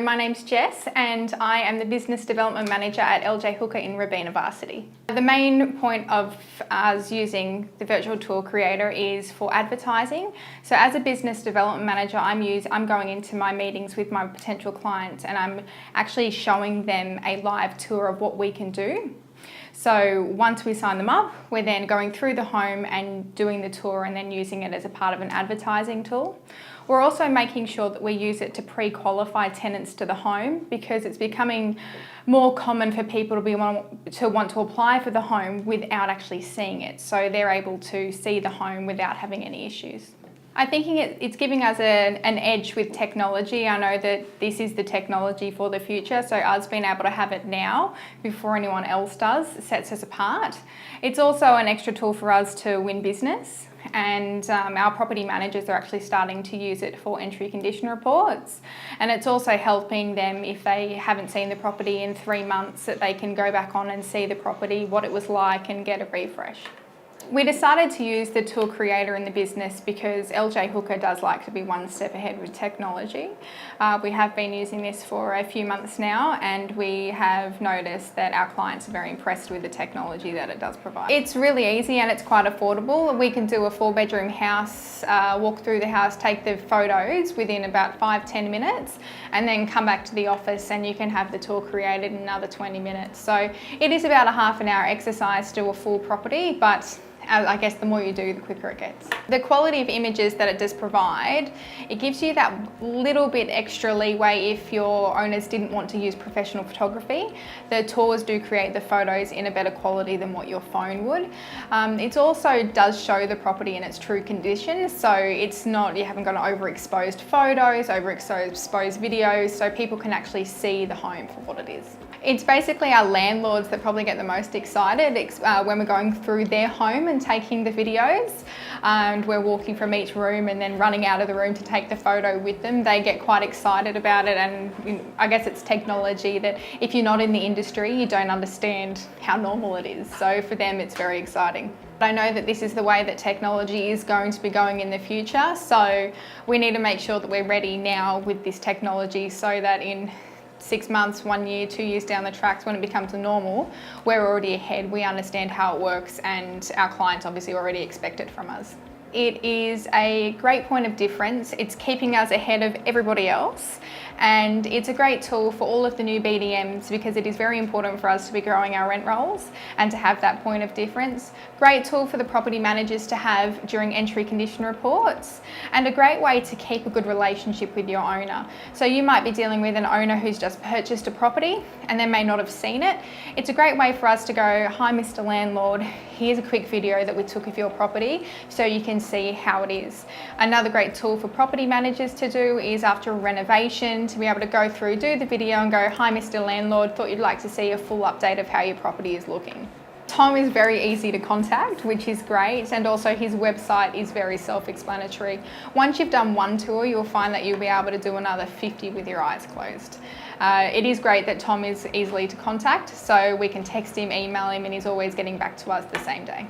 My name's Jess and I am the Business Development Manager at LJ Hooker in Robina Varsity. The main point of us using the Virtual Tour Creator is for advertising. So as a Business Development Manager, I'm going into my meetings with my potential clients and I'm actually showing them a live tour of what we can do. So once we sign them up, we're then going through the home and doing the tour and then using it as a part of an advertising tool. We're also making sure that we use it to pre-qualify tenants to the home because it's becoming more common for people to want to apply for the home without actually seeing it. So they're able to see the home without having any issues. I think it's giving us an edge with technology. I know that this is the technology for the future, so us being able to have it now before anyone else does sets us apart. It's also an extra tool for us to win business, and our property managers are actually starting to use it for entry condition reports. And it's also helping them if they haven't seen the property in 3 months, that they can go back on and see the property, what it was like, and get a refresh. We decided to use the tool creator in the business because LJ Hooker does like to be one step ahead with technology. We have been using this for a few months now and we have noticed that our clients are very impressed with the technology that it does provide. It's really easy and it's quite affordable. We can do a 4-bedroom house, walk through the house, take the photos within about 5-10 minutes and then come back to the office and you can have the tour created in another 20 minutes. So it is about a half an hour exercise to do a full property, but I guess the more you do, the quicker it gets. The quality of images that it does provide, it gives you that little bit extra leeway if your owners didn't want to use professional photography. The tours do create the photos in a better quality than what your phone would. It also does show the property in its true condition, so it's not, you haven't got overexposed photos, overexposed videos, so people can actually see the home for what it is. It's basically our landlords that probably get the most excited when we're going through their home and taking the videos, and we're walking from each room and then running out of the room to take the photo with them. They get quite excited about it, and I guess it's technology that if you're not in the industry, you don't understand how normal it is. So for them, it's very exciting. I know that this is the way that technology is going to be going in the future, so we need to make sure that we're ready now with this technology so that in 6 months, 1 year, 2 years down the tracks, when it becomes normal, we're already ahead, we understand how it works, and our clients obviously already expect it from us. It is a great point of difference. It's keeping us ahead of everybody else, and it's a great tool for all of the new BDMs because it is very important for us to be growing our rent rolls and to have that point of difference. Great tool for the property managers to have during entry condition reports, and a great way to keep a good relationship with your owner. So you might be dealing with an owner who's just purchased a property and they may not have seen it. It's a great way for us to go, "Hi Mr. Landlord, here's a quick video that we took of your property so you can see how it is." Another great tool for property managers to do is after a renovation to be able to go through, do the video and go, "Hi Mr. Landlord, thought you'd like to see a full update of how your property is looking." Tom is very easy to contact, which is great, and also his website is very self-explanatory. Once you've done one tour, you'll find that you'll be able to do another 50 with your eyes closed. It is great that Tom is easily to contact, so we can text him, email him, and he's always getting back to us the same day.